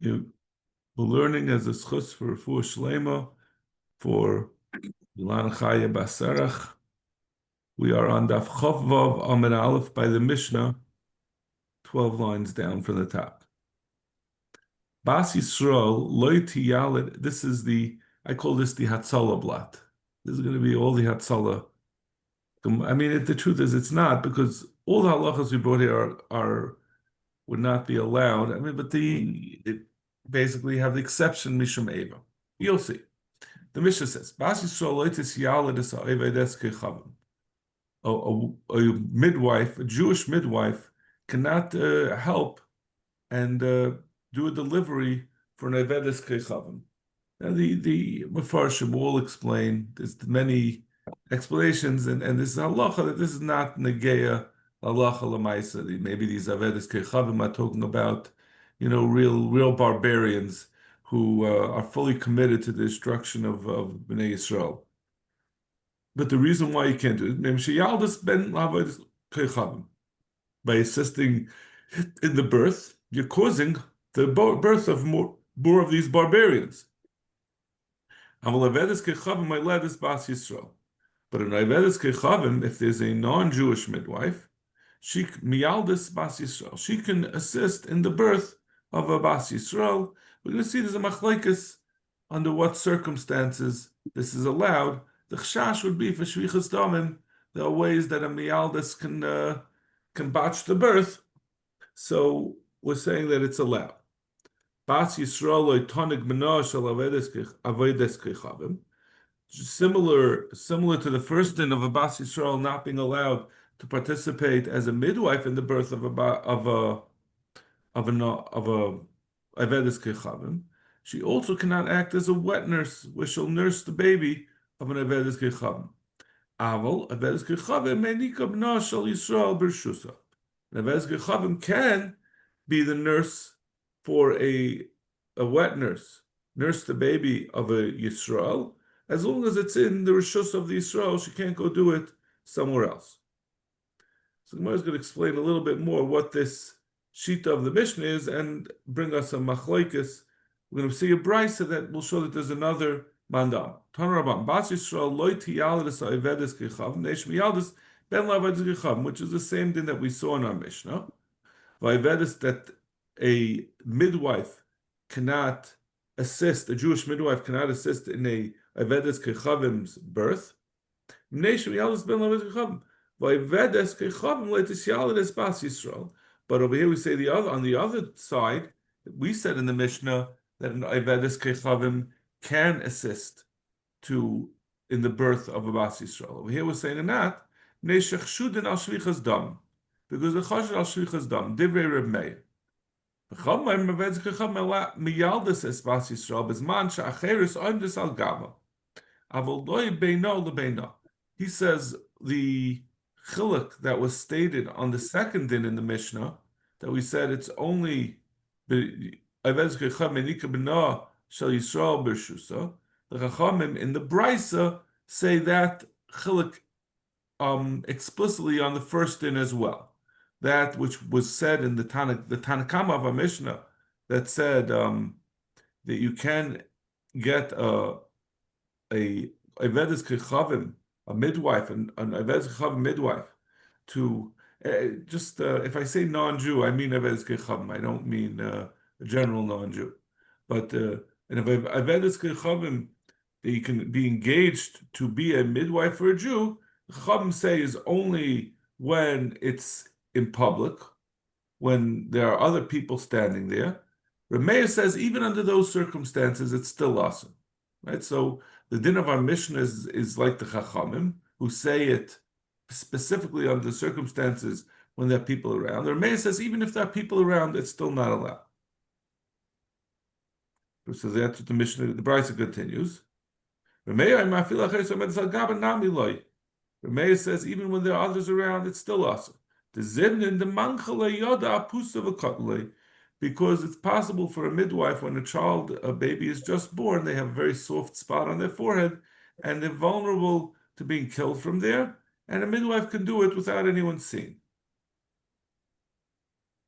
we're learning as a schus for Refuah Shlema for Ilan Chaya Baserach. We are on Daf Chof Vav Amid Aleph by the Mishnah, 12 lines down from the top. Bas Yisrael loy tiyalid. This is I call this the Hatzalah blot. This is going to be all the Hatzalah. I mean, the truth is, it's not, because all the halachas we brought here would not be allowed. I mean, but it basically have the exception Mishum Eva. You'll see. The Mishnah says, Bas Yisrael loy tiyalid es ha'evedes kechavim. A midwife, a Jewish midwife, cannot help and do a delivery for an Avedes Kechavim. Now, the Mefarshim all explain, there's many explanations, and this is halacha, that this is not Negeya halacha l'maisa. Maybe these Avedes Kechavim are talking about, real barbarians who are fully committed to the destruction of Bnei Yisrael. But the reason why you can't do it, by assisting in the birth, you're causing the birth of more of these barbarians. But in Avedes Kechavim, if there's a non-Jewish midwife, she can assist in the birth of a Bas Yisrael. We're going to see there's a machlekes under what circumstances this is allowed. The chashash would be for shvichas damim. There are ways that a miyaldas can botch the birth, so we're saying that it's allowed. Bas Yisrael loy tonig b'no shel avodas kechavim. Similar to the first din of a Bas Yisrael not being allowed to participate as a midwife in the birth of a avodas kechavim. She also cannot act as a wet nurse, where she'll nurse the baby of an Avedes Kechavim. Aval, Avedes Kechavim menika b'na shel Yisrael b'rshusa. An Avedes Kechavim can be the nurse for a wet nurse the baby of a Yisrael, as long as it's in the Rishus of the Yisrael. She can't go do it somewhere else. So the Gemara is going to explain a little bit more what this shita of the Mishnah is and bring us a machlokes. We're going to see a brisa that will show that there's another mandam. Bas Yisrael loy tiyalid es ha'evedes kechavim neish miyaldes ben la'avedes kechavim, which is the same thing that we saw in our Mishnah. Va'evedes, that a midwife cannot assist, a Jewish midwife cannot assist in a avedes kechavim's birth. Neish miyaldes ben la'avedes kechavim. Va'evedes kechavim le'tisyalid es Bas Yisrael. But over here we say on the other side, we said in the Mishnah that an avedes kechavim can assist in the birth of a Bas Yisrael. Over here we're saying in that, Neshachshudin al shvichas dam, because the chashud al shvichas dam, divrei Reb Meir. V'chamay avedes kechavim miyaldes es Bas Yisrael bezman she'acheres oimdes al gava. Avol loy beino lebeino. He says the chiluk that was stated on the second din in the Mishnah, that we said it's only avedes kechavim menika b'no shel Yisrael b'rshusa. The Chachamim in the brisa say that chiluk explicitly on the first din as well. That which was said in the Tanakama of a Mishnah that said that you can get a avedes kechavim, a midwife, an avedes kechavim midwife to if I say non-Jew, I mean avedes kechavim. I don't mean a general non-Jew, but and if avedes kechavim, you can be engaged to be a midwife for a Jew, the Chachamim say is only when it's in public, when there are other people standing there. Rameir says even under those circumstances, it's still awesome, right? So the din of our Mishnah is like the Chachamim, who say it specifically under the circumstances when there are people around. The Rameir says even if there are people around, it's still not allowed. So that's what the Mishnah, the Brisa continues. Rameir says even when there are others around, it's still awesome. The zimnin the manchala yoda apusa v'katlei, because it's possible for a midwife when a baby is just born, they have a very soft spot on their forehead, and they're vulnerable to being killed from there, and a midwife can do it without anyone seeing.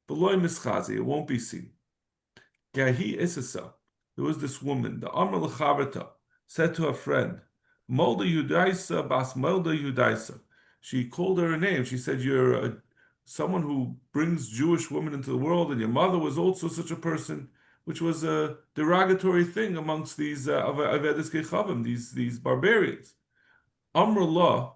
Beloy mischazi, it won't be seen. Gahi Isasa, there was this woman, the Amr Lechavata, said to her friend, Molda Yudaisa Bas Molda Yudaisa. She called her a name. She said, someone who brings Jewish women into the world, and your mother was also such a person, which was a derogatory thing amongst these Avedes Kechavim, these barbarians. Amr Allah,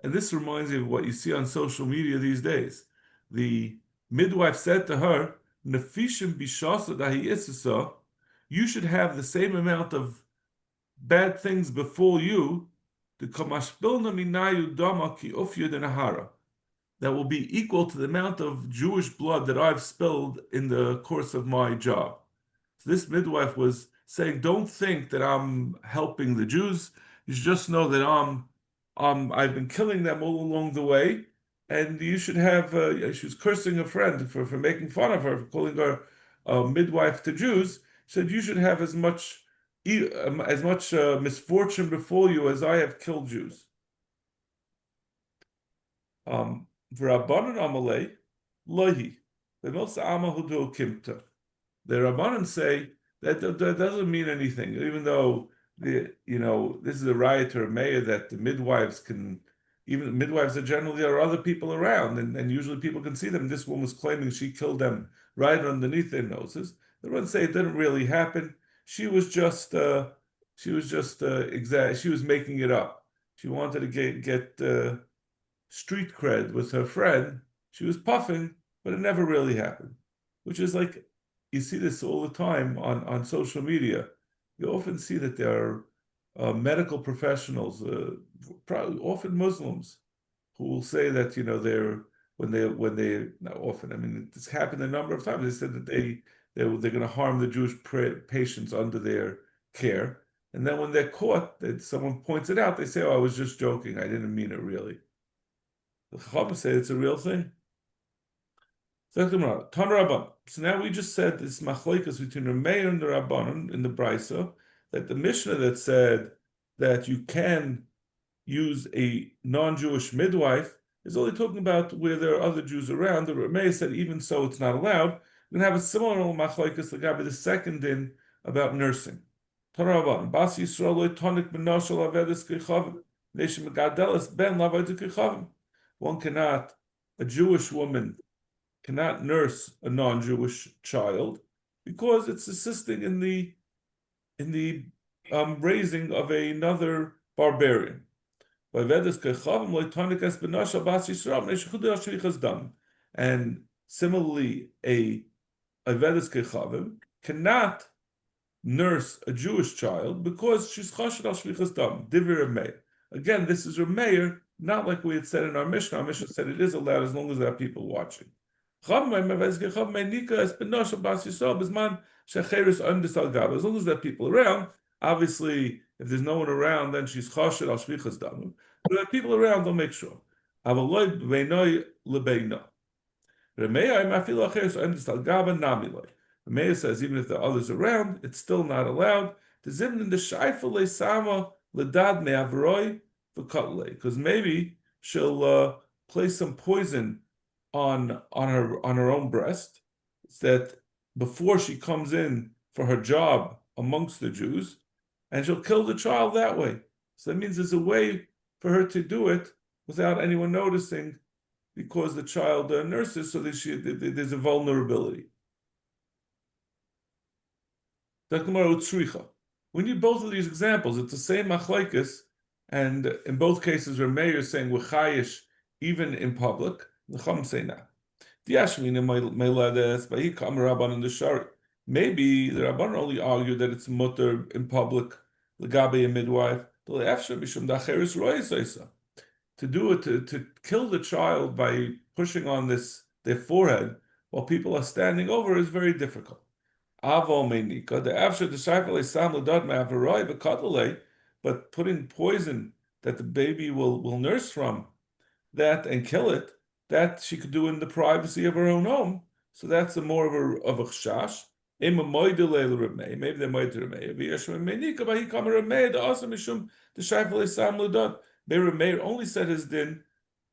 and this reminds me of what you see on social media these days. The midwife said to her, Nefishim bishasa dahi isisa, you should have the same amount of bad things befall you, the kamashbilna minayu dama ki ufya denahara, that will be equal to the amount of Jewish blood that I've spilled in the course of my job. So this midwife was saying, don't think that I'm helping the Jews. You should just know that I've been killing them all along the way, and you should have. She was cursing a friend for making fun of her, for calling her a midwife to Jews. She said you should have as much misfortune befall you as I have killed Jews. V'Rabbanan amalei lohi v'milsa amahudu kimta. The Rabbanan say that doesn't mean anything, even though this is a riot to a mayor that the midwives can, even the midwives are generally are other people around, and usually people can see them. This woman was claiming she killed them right underneath their noses. The Rabbanan say it didn't really happen. She was just she was making it up. She wanted to get street cred with her friend. She was puffing, but it never really happened. Which is like, you see this all the time on social media. You often see that there are medical professionals, probably often Muslims, who will say that they're when they not often. I mean, it's happened a number of times. They said that they're going to harm the Jewish patients under their care, and then when they're caught, that someone points it out, they say, "Oh, I was just joking. I didn't mean it really." The Chacham say it's a real thing. So now we just said this machlokes between the Meir and the Rabbanon in the Brisa, that the Mishnah that said that you can use a non-Jewish midwife is only talking about where there are other Jews around. The Meir said even so it's not allowed. We're going to have a similar machlokes like the second din about nursing. One cannot, a Jewish woman cannot nurse a non-Jewish child because it's assisting in the raising of another barbarian. And similarly, a Avodas Kechavim cannot nurse a Jewish child because she's chashed al shvichas dam. Divir Meir. Again, this is Meir, not like we had said in our Mishnah. Our Mishnah said it is allowed as long as there are people watching. As long as there are people around, obviously, if there's no one around, then she's chashed al shvichas dam. But if there are people around, they'll make sure. The mayor says even if there are others around, it's still not allowed. Because maybe she'll place some poison on her own breast, that before she comes in for her job amongst the Jews, and she'll kill the child that way. So that means there's a way for her to do it without anyone noticing, because the child nurses, so there's a vulnerability. We need both of these examples. It's the same machlokes, and in both cases, Rameir is saying we're chayish even in public. The Chum say now. Maybe the Rabban only argued that it's mutter in public, legabe a midwife. To do it, to kill the child by pushing on their forehead while people are standing over is very difficult. But putting poison that the baby will nurse from, that and kill it, that she could do in the privacy of her own home. So that's more of a chash. Maybe they might Meir only said his din,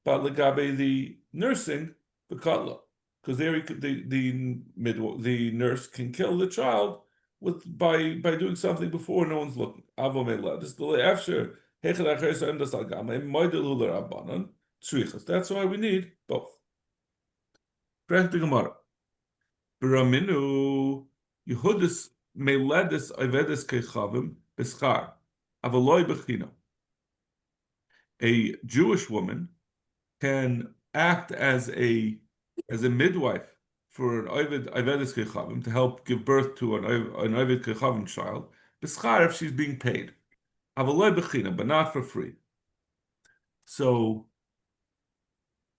but legabe the nursing, the katla. because there the nurse can kill the child by doing something before no one's looking. This delay after that's why we need both. Correct the Gemara. B'raminu Yehudis meledis Avedis kechavim b'schar avaloi b'china. A Jewish woman can act as a midwife for an Avedis kechavim to help give birth to an Aved kechavim child b'schar if she's being paid. Avaloi b'china, but not for free. So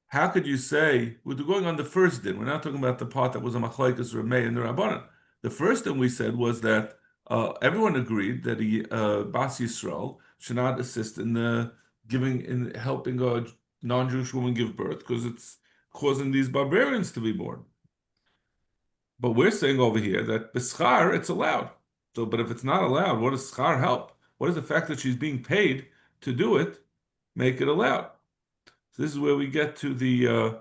how could you say we're going on the first din? We're not talking about the part that was a machlokes Rameh and the Rabbanan. The first thing we said was that everyone agreed that Bas Yisrael should not assist in helping a non-Jewish woman give birth because it's causing these barbarians to be born. But we're saying over here that b'schar it's allowed. So, but if it's not allowed, what does schar help? What does the fact that she's being paid to do it make it allowed? So this is where we get to the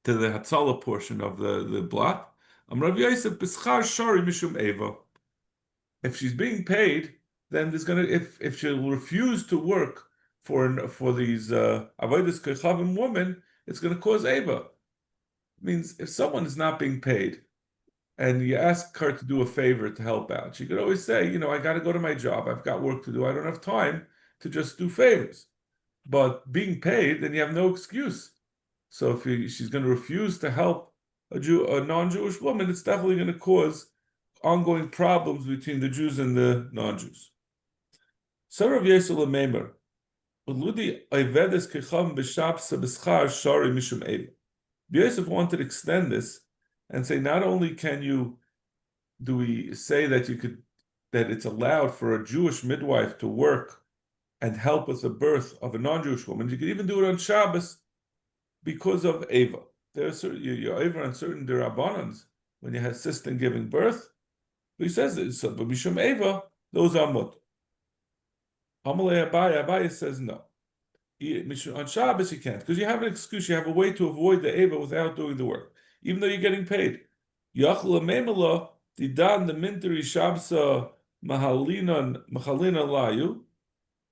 Hatzalah portion of the blot. Rav Yosef b'schar shari mishum eva. If she's being paid, then there's gonna if she will refuse to work for these avodas kechavim women, it's gonna cause eva. It means if someone is not being paid, and you ask her to do a favor to help out, she could always say, I got to go to my job. I've got work to do. I don't have time to just do favors. But being paid, then you have no excuse. So if she's going to refuse to help a non-Jewish woman, it's definitely going to cause ongoing problems between the Jews and the non-Jews. Sarah Yesel Meimer, Uludi Ayvedes Kecham B'Shapsa B'Schar Shari Mishum Eva. Yosef wanted to extend this and say not only do we say that that it's allowed for a Jewish midwife to work and help with the birth of a non-Jewish woman, you could even do it on Shabbos because of Eva. There are you're Eva on certain derabbanans when you assist in giving birth. But he says that so, but Mishum Eva, those are mut. Amalei Abaye says no. On Shabbos you can't, because you have an excuse, you have a way to avoid the Eva without doing the work, even though you're getting paid. Yachla Memela, Didan the Minteri Shabsa Mahalina Layu.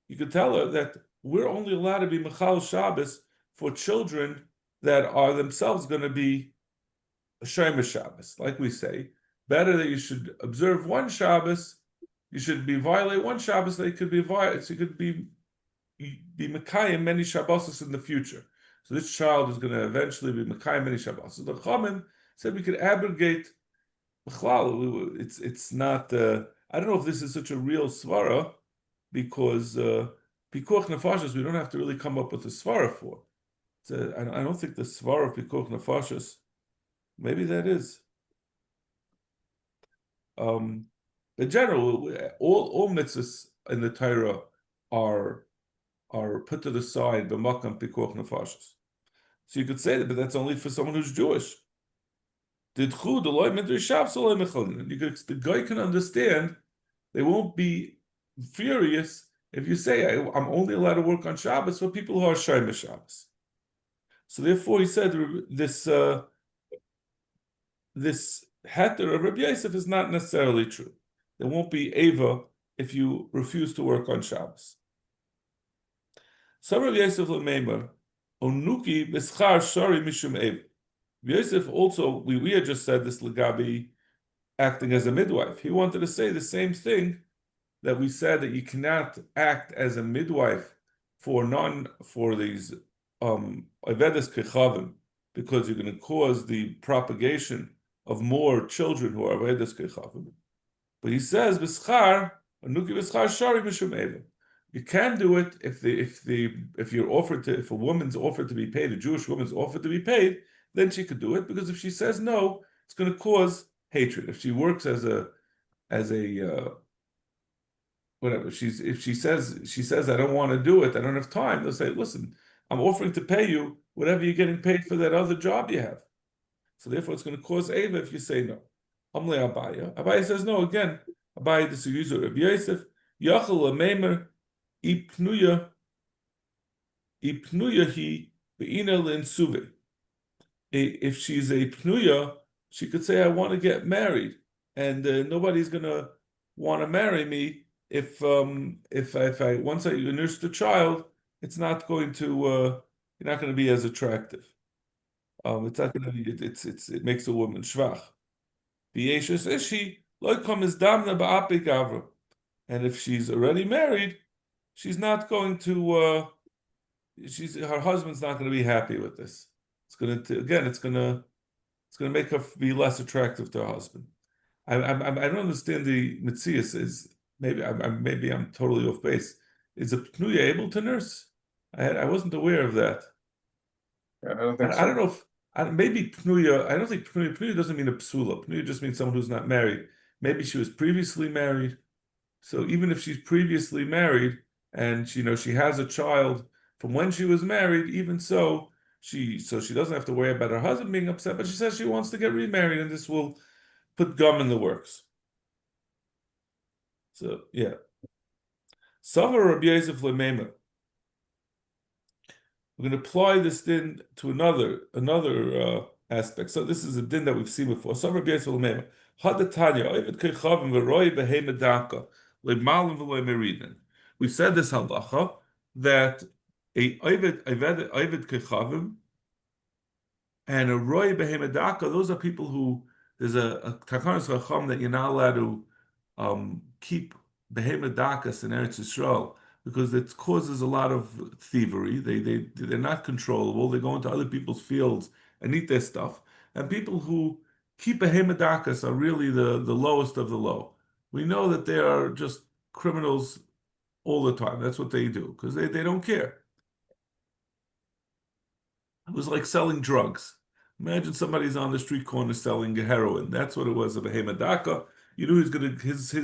You could tell her that we're only allowed to be Machal Shabbos for children that are themselves going to be Shemesh Shabbos. Like we say, better that you should observe one Shabbos, you should violate one Shabbos, that it could be violated, so you could be Mekayim many Shabbos in the future. So this child is going to eventually be Mekayim many Shabbos. So the Chachamim said we could abrogate it's not, I don't know if this is such a real svara, because Pikuach Nefashos, we don't have to really come up with a svara for. I don't think the svara of Pikuach Nefashos, maybe that is. In general, all mitzvahs in the Torah are put to the side b'makam Pikuach Nefashos. So you could say that, but that's only for someone who's Jewish. The guy can understand. They won't be furious if you say I'm only allowed to work on Shabbos for people who are Shemesh Shabbos. So therefore, he said this heter of Rabbi Yosef is not necessarily true. There won't be Eva if you refuse to work on Shabbos. So Rabbi Yosef Lemeimer Onuki b'schar shari mishum Eva. Yosef also, we had just said this Lagabi acting as a midwife. He wanted to say the same thing that we said, that you cannot act as a midwife for these Avedes Kechavim, because you're going to cause the propagation of more children who are Avedes Kechavim. But he says, B'schar, Anuki b'schar shari mishum Eva. You can do it if a woman's offered to be paid, a Jewish woman's offered to be paid, then she could do it, because if she says no, it's going to cause hatred. If she works as a whatever, if she says I don't want to do it, I don't have time, they'll say, listen, I'm offering to pay you whatever you're getting paid for that other job you have. So therefore, it's going to cause Eva if you say no. Amle Abaya. Abaya says no again. Abaya disagrees with Rabbi Yosef. Yachal Meimer Ipnuya hi beina l'ensuve. if she's a pnuya, she could say, "I want to get married," and nobody's gonna want to marry me if I once I nurse the child, it's not going to you're not going to be as attractive. It's not going to be it makes a woman schwach. V'yeshes ishi lo is damna ba'ape gavra, and if she's already married, she's not going to she's her husband's not going to be happy with this. It's going to again, it's going to make her be less attractive to her husband. I don't understand the Mitzias is maybe I'm totally off base. Is a Pnuya able to nurse? I wasn't aware of that. I don't think I don't so. know if maybe Pnuya. I don't think Pnuya doesn't mean a psula. Pnuya just means someone who's not married. Maybe she was previously married. So even if she's previously married and she has a child from when she was married, even so she doesn't have to worry about her husband being upset. But she says she wants to get remarried, and this will put gum in the works. So yeah. Savar Rabbi Yosef Lemema. We're going to apply this din to another aspect. So this is a din that we've seen before. Savar Rabbi Yosef Lemema. Hadatanya Ovid Kechavim v'Roi Behemedaka Lemalim v'Loi Meriden. We've said this halacha that a Ovid Kechavim and a Roy Behemedaka, those are people who there's a Takanas Chacham that you're not allowed to keep Behemedakas in Eretz Yisrael because it causes a lot of thievery. They're not controllable. They go into other people's fields and eat their stuff. And people who keep Behemedakas are really the lowest of the low. We know that they are just criminals all the time. That's what they do because they don't care. It was like selling drugs. Imagine somebody's on the street corner selling heroin. That's what it was, a behemoth. You knew his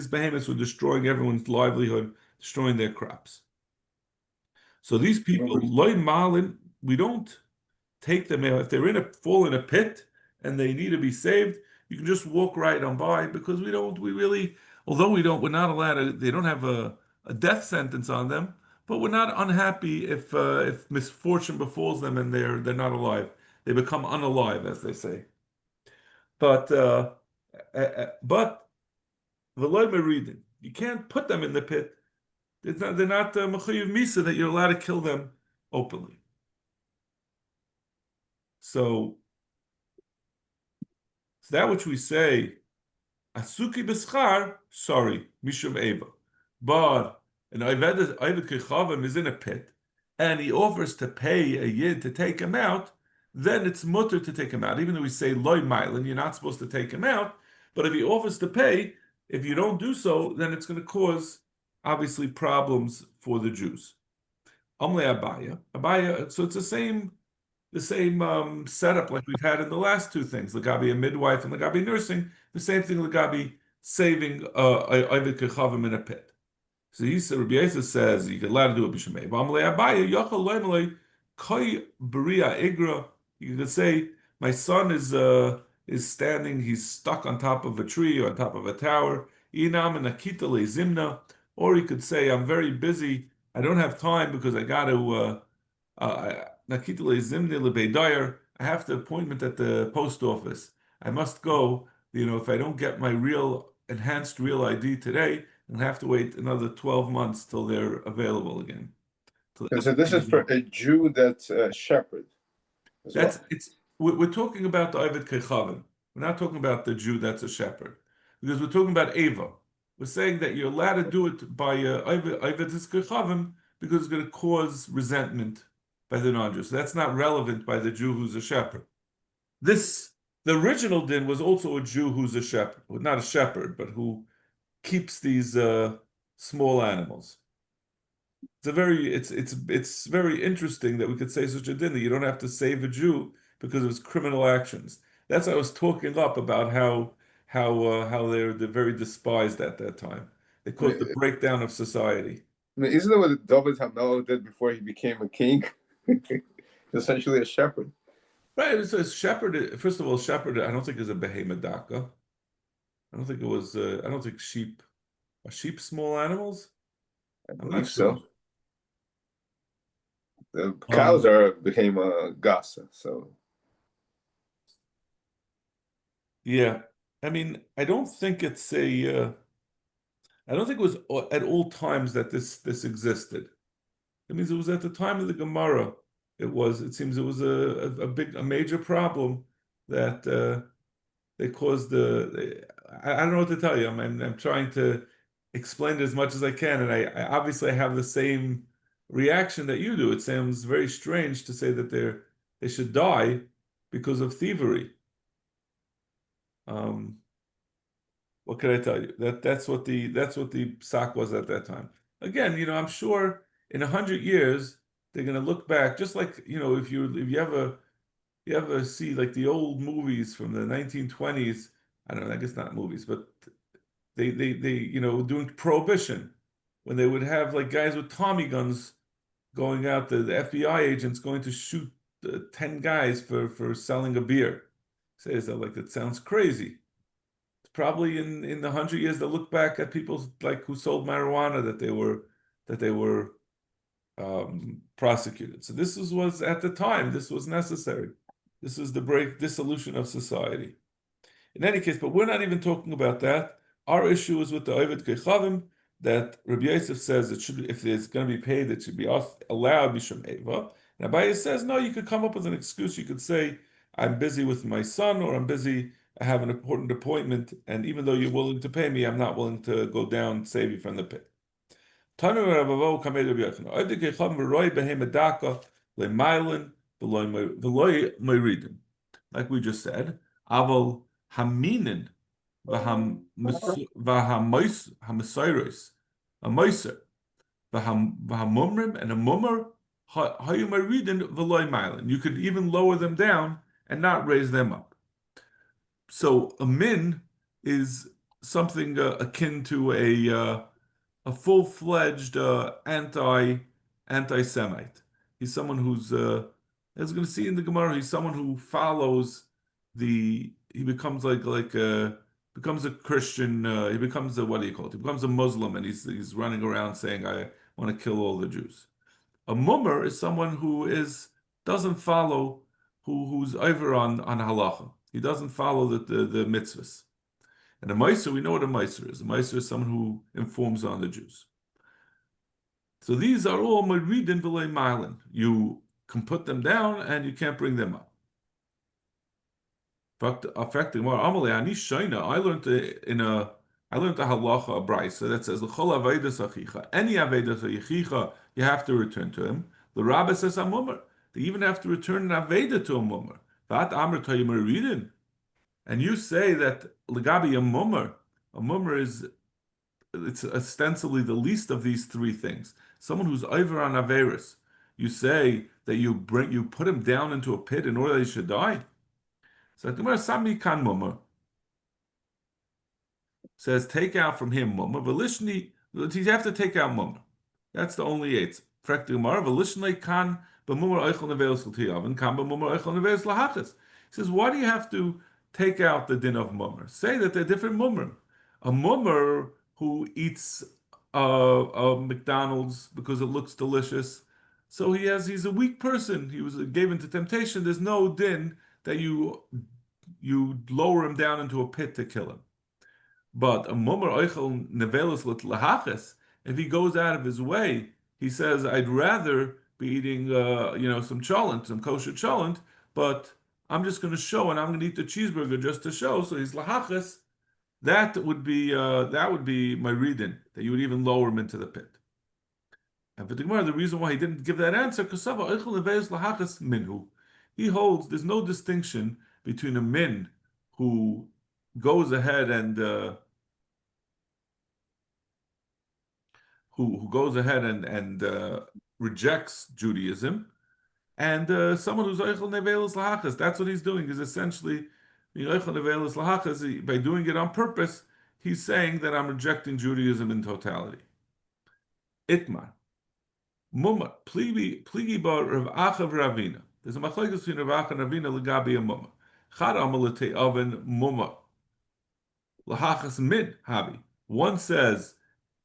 behemoths were destroying everyone's livelihood, destroying their crops. So these people, loy malin, we don't take them out. If they're fall in a pit and they need to be saved, you can just walk right on by because we're not allowed to, they don't have a death sentence on them, but we're not unhappy if misfortune befalls them and they're not alive. They become unalive, as they say. But the loy reading, you can't put them in the pit. They're not mechuyev misa that you're allowed to kill them openly. So that which we say, Asuki b'schar, sorry, mishum eva. But an Oved Kechavim is in a pit, and he offers to pay a yid to take him out, then it's mutter to take him out. Even though we say loy mylin, you're not supposed to take him out. But if he offers to pay, if you don't do so, then it's going to cause obviously problems for the Jews. Amle Abaya. So it's the same setup like we've had in the last two things, Lagabi a midwife and Lagabi nursing, the same thing Lagabi saving Ovid Kechavim in a pit. So Rabbi Yosef says you can allowed to do it b'shemei. V'amalei Abaye yochel loimalei koi beria igra. You could say my son is standing, he's stuck on top of a tree or on top of a tower. Inam and akita zimna. Or he could say I'm very busy. I don't have time because I got to. I have the appointment at the post office. I must go. If I don't get my real enhanced real ID today, I'll have to wait another 12 months till they're available again. So this is for a Jew that's a shepherd as well. We're talking about the Ovid Kechavim. We're not talking about the Jew that's a shepherd. Because we're talking about Ava. We're saying that you're allowed to do it by Ovid Kechavim because it's going to cause resentment by the non-Jew. So that's not relevant by the Jew who's a shepherd. The original din was also a Jew who's a shepherd, well, not a shepherd, but who keeps these small animals. It's very interesting that we could say such a din that you don't have to save a Jew because of his criminal actions. That's what I was talking up about how they're very despised at that time. They caused the breakdown of society. Isn't that what David Hamelech did before he became a king? Essentially a shepherd. Right. So shepherd. First of all, shepherd. I don't think is a behemedaka. I don't think it was. I don't think sheep. Are sheep small animals? I'm not sure. So. The cows became a gasa. So. Yeah. I mean, I don't think it's I don't think it was at all times that this existed. It means it was at the time of the Gemara. It seems it was a major problem that they caused I don't know what to tell you. I'm trying to explain it as much as I can, and I obviously have the same reaction that you do. It sounds very strange to say that they should die because of thievery. Um, what can I tell you? That's what the psak was at that time. Again, I'm sure in 100 years they're going to look back, just like if you ever see like the old movies from the 1920s. I don't know, I guess not movies, but they doing prohibition when they would have like guys with Tommy guns going out, the FBI agents going to shoot 10 guys for selling a beer. Says that like it sounds crazy. It's probably in the 100 years they'll look back at people like who sold marijuana that they were prosecuted. So was at the time, this was necessary. This is the dissolution of society. In any case, but we're not even talking about that. Our issue is with the Ovid Kechavim, that Rabbi Yosef says it should, if it's going to be paid, it should be allowed Mishum Eva. And Abaye says, no, you could come up with an excuse. You could say, I'm busy with my son, or I'm busy, I have an important appointment, and even though you're willing to pay me, I'm not willing to go down and save you from the pit. Like we just said, Aval Haminin Vahamosiris, a Moiser, Vahamumrim, and a Mummer, Hayumaridin Veloy Mylin. You could even lower them down and not raise them up. So a min is something akin to a full-fledged anti-Semite. He's someone who's as we're going to see in the Gemara, he's someone who follows he becomes becomes a Christian. He becomes a what do you call it? He becomes a Muslim, and he's running around saying, "I want to kill all the Jews." A mummer is someone who doesn't follow who's over on halacha. He doesn't follow the mitzvahs. And a meiser, we know what a meiser is. A meiser is someone who informs on the Jews. So these are all meridin v'lei malin. You can put them down and you can't bring them up. Affecting more. Amalei ani shaina. I learned a halacha a brisa that says l'chol avedas achicha. Any avedas achicha, you have to return to him. The rabbi says a mummer. They even have to return an aveda to a mummer. Vat amr tayimer. And you say that legabi a mummer is it's ostensibly the least of these three things. Someone who's over on Averis. You say that you put him down into a pit in order that he should die. So the Gemara Sami Kan Mummer says take out from him Mummer. Velishni, you have to take out Mummer. That's the only eight. Frek the Gemara Velishni Kan B'Mummer Eichel Neveus L'Tiyav Kan B'Mummer Eichel Neveus L'Hachas. He says, why do you have to take out the din of Mummer? Say that they're different Mummer. A Mummer who eats McDonald's because it looks delicious. So he's a weak person. He was given to temptation. There's no din that you lower him down into a pit to kill him. But a mummer oichel nevelis lahaches, if he goes out of his way, he says, I'd rather be eating some cholent, some kosher cholent, but I'm just going to show and I'm going to eat the cheeseburger just to show. So he's lahaches. That would be my reading, that you would even lower him into the pit. And for the Gemara, the reason why he didn't give that answer, he holds there's no distinction between a min who goes ahead and who goes ahead and rejects Judaism, and someone who's Eichel Nevelis Lahachas. That's what he's doing, is essentially by doing it on purpose, he's saying that I'm rejecting Judaism in totality. Itmar. Mumma, pligi bar Rav Achav Ravina. There's a machlekes between Rav Achav and Ravina legabi a mumma. Chad amalete oven mumma. Lahachas min habi. One says,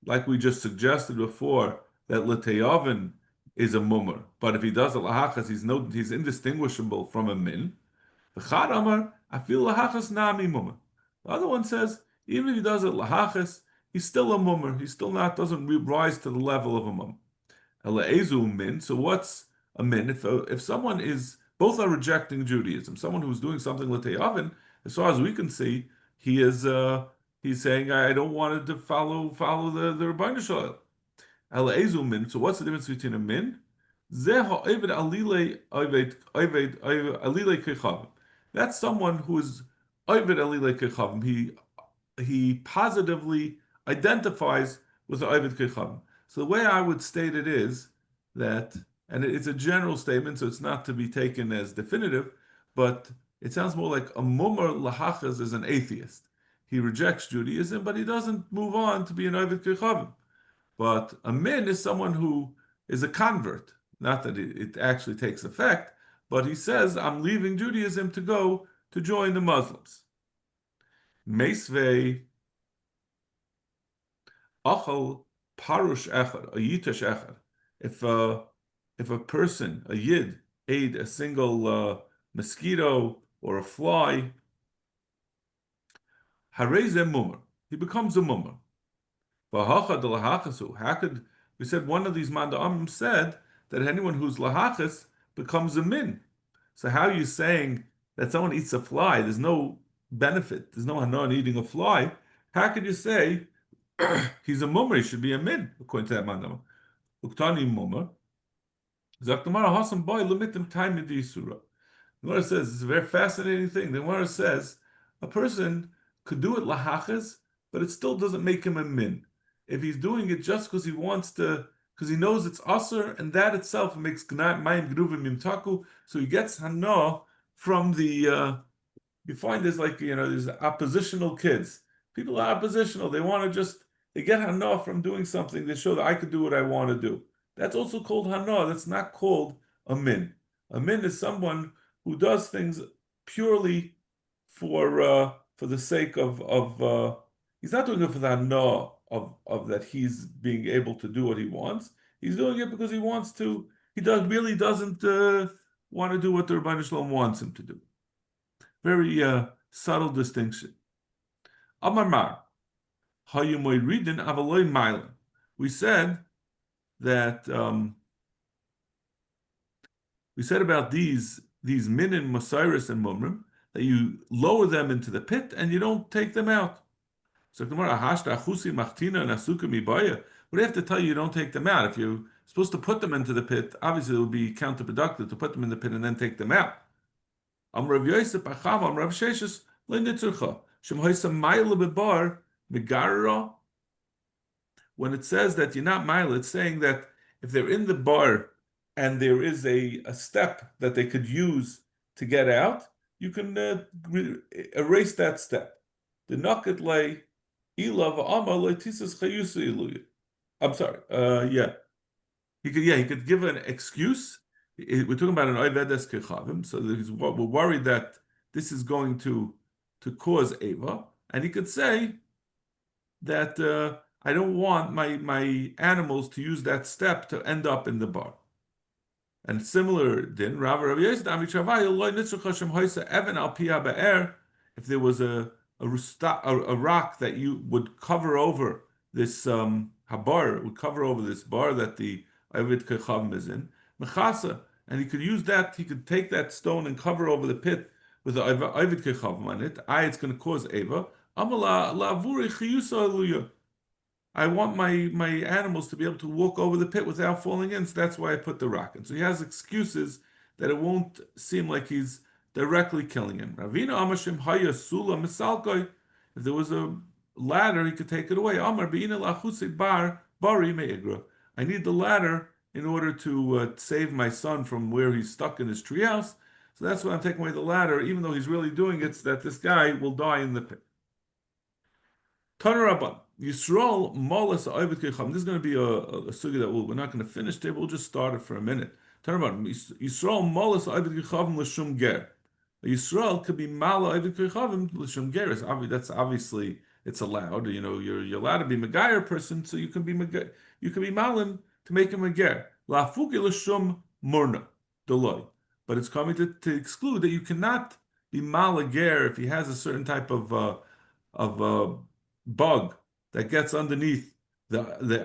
like we just suggested before, that leteoven is a mummer, but if he does a lahachas, he's indistinguishable from a min. V'chad amar afil lahachas nami mummer. The other one says even if he does it lahachas, he's still a mummer. He still not doesn't rise to the level of a mummer. Ele'ezu min. So what's a min? If someone is both are rejecting Judaism, someone who's doing something l'tei oven, as far as we can see, he is he's saying I don't want to follow the Rebbeinu Shalom. Ele'ezu min. So what's the difference between a min? Zeh ha'oived alilei alilei kechavim. That's someone who is oived alilei kechavim. He positively identifies with the oived kechavim. So the way I would state it is that, and it's a general statement, so it's not to be taken as definitive, but it sounds more like a mumar lahachas is an atheist. He rejects Judaism, but he doesn't move on to be an oived kechavim. But a min is someone who is a convert. Not that it actually takes effect, but he says, I'm leaving Judaism to go to join the Muslims. Meisvei achal parush echad, a yitash echad. If a person, a yid, ate a single mosquito or a fly, harezem mummer, he becomes a mummer. How could we said one of these manda'amim said that anyone who's lahachas becomes a min? So how are you saying that someone eats a fly? There's no benefit. There's no hana in eating a fly. How could you say he's a mummer? He should be a min according to that manda'amim. Uktani mummer. Zaktamara hasam boy limitim time in the Yisura. The Gemara says it's a very fascinating thing. The Gemara says a person could do it lahachas, but it still doesn't make him a min. If he's doing it just because he wants to, because he knows it's asur, and that itself makes mayim gruvim yimtaku, so he gets hana from the. You find there's there's oppositional kids. People are oppositional. They want to they get hana from doing something. They show that I could do what I want to do. That's also called hana. That's not called a min. A min is someone who does things purely for the sake of he's not doing it for the hana of that he's being able to do what he wants. He's doing it because he wants to. He really doesn't want to do what the Rebbeinu Shalom wants him to do. Very subtle distinction. Amar Mar, Hayumoy Ridin Avaloy Mailan. We said that we said about these minin, Mosiris, and Mumrim that you lower them into the pit and you don't take them out. So Gemara, Hashta Achusi Machtina and Asuka Mibaya. What do you have to tell you don't take them out? If you're supposed to put them into the pit, obviously it would be counterproductive to put them in the pit and then take them out. Am Rav Yosef Acham Am Rav Sheshes Leinitzurcha Shem Hoysam Ma'ila Bebar Megarra. When it says that you're not ma'ila, it's saying that if they're in the bar and there is a step that they could use to get out, you can erase that step. The nakat lay. I'm sorry. He could give an excuse. We're talking about an oivedes kechavim, so we're worried that this is going to cause ava, and he could say that I don't want my animals to use that step to end up in the bar. And similar din, Rav Yosef if there was a rock that you would cover over this habar, would cover over this bar that the Oived Kechavim is in, mechasa, and he could use that, he could take that stone and cover over the pit with the Oived Kechavim on it. It's going to cause Eva. I want my animals to be able to walk over the pit without falling in, so that's why I put the rock in. So he has excuses that it won't seem like he's directly killing him. Ravina Amashim Haya Sula Misalkoi. If there was a ladder, he could take it away. Amar Beina Lachusik Bar Bari Meigra. I need the ladder in order to save my son from where he's stuck in his treehouse. So that's why I'm taking away the ladder, even though he's really doing it, so that this guy will die in the pit. Tanaraban. Yisrael Molas Oived Kecham. This is going to be a sugi that we're not going to finish today. We'll just start it for a minute. Tanaraban. Yisrael Molas Oived Kechavim L'Shum Ger. Yisrael could be Mala Oived Kechavim L'Shum Ger. That's obviously it's allowed. You're allowed to be Megayer person, so you can be Malim to make him a Ger. Lafuki L'Shum Murna Deloy. But it's coming to exclude that you cannot be malager if he has a certain type of bug that gets underneath the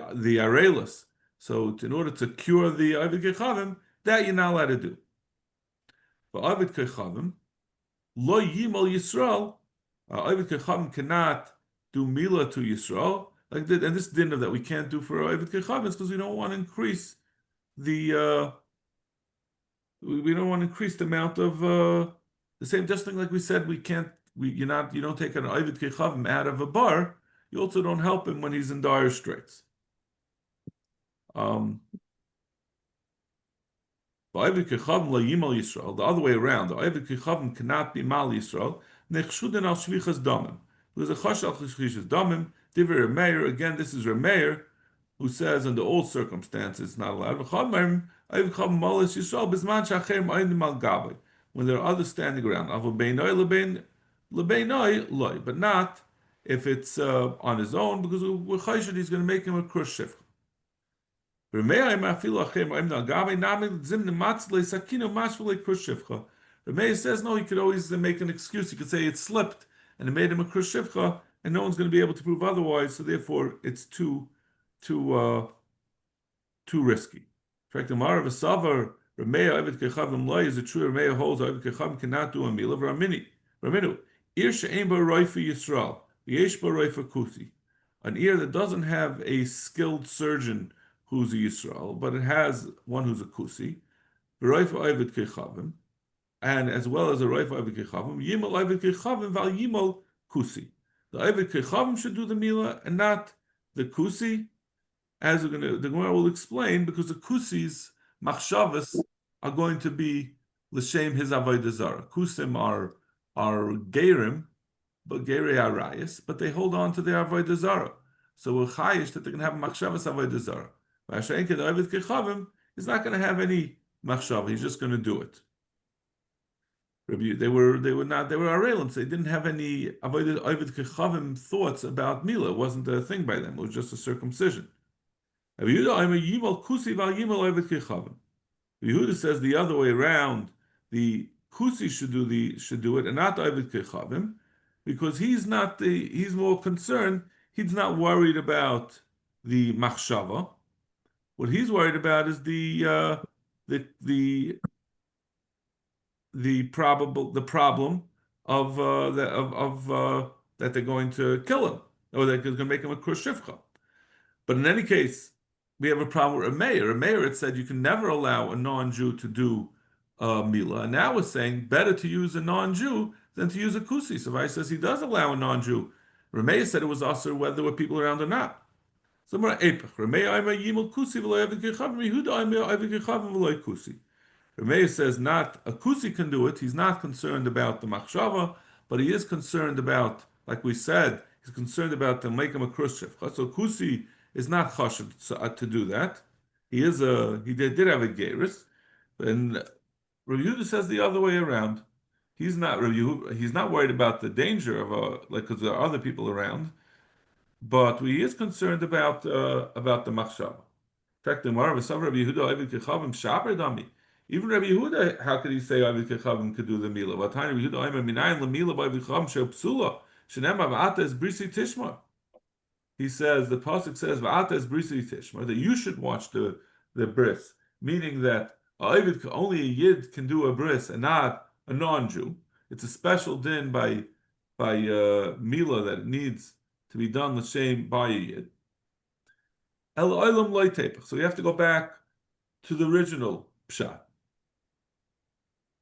areolas. So in order to cure the Ovid Kechavim, that you're not allowed to do. But Ovid Kechavim, Lo Yimol Yisrael, Ovid Kechavim cannot do Mila to Yisrael. Like that, and this dinner that we can't do for Ovid Kechavim is because we don't want to increase the we don't want to increase the amount of the same. Just thing like we said, we can't. You don't take an Ovid Kechavim out of a bar. You also don't help him when he's in dire straits. The other way around, the Ovid Kechavim cannot be Mal Yisrael. Nechshudin al Shvichas Damim. There's a Chosh al Shvichas Damim. Divrei Remeir. Again, this is Remeir, who says under all circumstances it's not allowed. When there are others standing around, but not if it's on his own, because we're chayshed he's going to make him a krush shivcha. Remeir says no, he could always make an excuse. He could say it slipped and it made him a krush shivcha, and no one's going to be able to prove otherwise. So therefore, it's too risky. In fact, the Mar of a Savar, Remeir Ovid Kechavim Loi is a true Remeir holds Ovid Kechavim cannot do a mila of Raminu. Ir she'ein ba roi for Yisrael, v'yesh ba roi for Kusi. An ear that doesn't have a skilled surgeon who's a Yisrael, but it has one who's a Kusi, v'roi for Ovid Kechavim, and as well as a roi for Ovid Kechavim, Yimol Ovid Kechavim val Yimol Kusi. The Ovid Kechavim should do the mila and not the Kusi. As the Gemara will explain, because the Kusi's machshavas are going to be l'shem his avodah zara. Kusim are gerim, but gerei arayis, but they hold on to their avodah zara. So we're chayish that they're going to have machshavas avodah zara. V'ashein the Ovid Kechavim is not going to have any machshava. He's just going to do it. They were arelim. They didn't have any avodah Ovid Kechavim thoughts about mila. It wasn't a thing by them. It was just a circumcision. Yehuda says the other way around. The Kusi should do it, and not the Ovid Kechavim, because he's more concerned. He's not worried about the machshava. What he's worried about is the problem of that they're going to kill him, or they're going to make him a krushivcha. But in any case, we have a problem with a mayor. A mayor, it said you can never allow a non-Jew to do Mila. And now we're saying better to use a non-Jew than to use a Kusi. So Rai says he does allow a non-Jew. Rameir said it was also whether there were people around or not. So Rameir says not a Kusi can do it. He's not concerned about the machshava, but he is concerned about, like we said, he's concerned about to make him a khrushchev. So Kusi is not chashiv to do that. He did have a gerus, and Rabbi Yehuda says the other way around. He's not worried about the danger of because there are other people around, but he is concerned about the machshava. In fact, the Mar of Rabbi Yehuda Ovid Kechavim shaper dami. Even Rabbi Yehuda, how could he say Ovid Kechavim could do the mila? What time Rabbi Yehuda Omer minayin lemila by Ovid Kechavim she'psula shenem avata es brisi tishma. He says the pasuk says va'ata es brisi tishma that you should watch the bris, meaning that only a yid can do a bris and not a non-Jew. It's a special din by mila that it needs to be done the same by a yid. So you have to go back to the original pshat.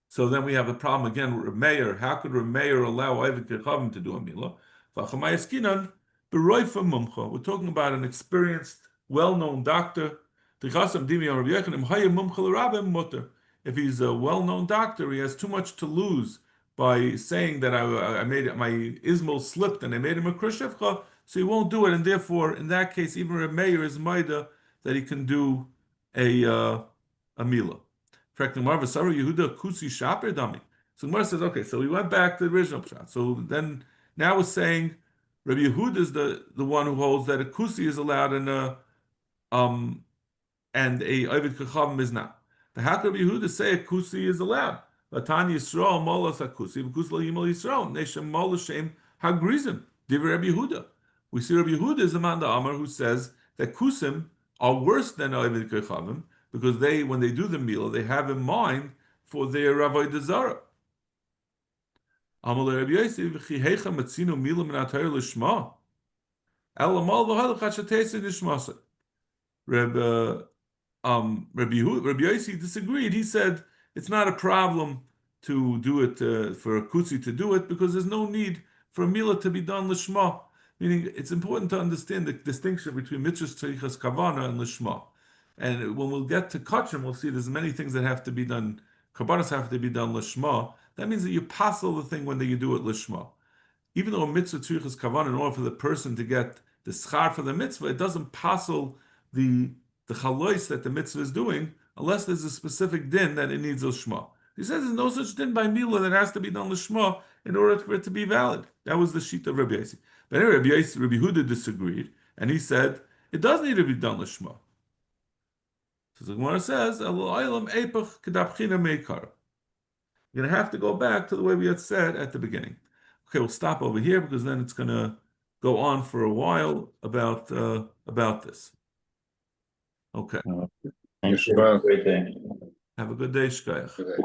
So then we have a problem again with Remeir. How could Remeir allow Ovid Kechavim to do a milah? We're talking about an experienced, well-known doctor. If he's a well-known doctor, he has too much to lose by saying that I made it, my ismol slipped and I made him a krishevcha, so he won't do it. And therefore, in that case, even Remeir is maida that he can do a milah. Yehuda Kusi Shaper Dami. So Gemara says, okay, so we went back to the original pshat. So then now we're saying Rabbi Yehuda is the one who holds that a Kusi is allowed and a Ovid Kechavim is not. But how could Rabbi Yehuda say a Kusi is allowed? Latan Yisrael molas akusi because lo yimol Yisrael neshem molashem hagrizim divrei Rabbi Yehuda. We see Rabbi Yehuda is the man the Amar who says that kusim are worse than Ovid Kechavim because they, when they do the meal, they have in mind for their Avoda Zara. Amal Rabbi Yosef v'chihecha matzinu milam min atayr lishma elamal v'halach hashatesi nishmasa. Rabbi Yossi disagreed. He said it's not a problem to do it for a kutzi to do it because there's no need for a milah to be done lishma. Meaning, it's important to understand the distinction between mitzvahs tzrichas kavana and lishma. And when we'll get to kachim, we'll see there's many things that have to be done. Kavanas have to be done lishma. That means that you passel the thing when you do it lishma. Even though a mitzvah tzrichas kavana, in order for the person to get the schar for the mitzvah, it doesn't passel the chalois that the mitzvah is doing, unless there's a specific din that it needs a shma. He says there's no such din by milah that has to be done l'shma in order for it to be valid. That was the sheet of Rabbi Yossi. But anyway, Rabbi Huda disagreed, and he said it does need to be done l'shma. So the Gemara says, you're going to have to go back to the way we had said at the beginning. Okay, we'll stop over here because then it's going to go on for a while about this. Okay. Thank you. Have a great day. Have a good day, Shkayach. Okay.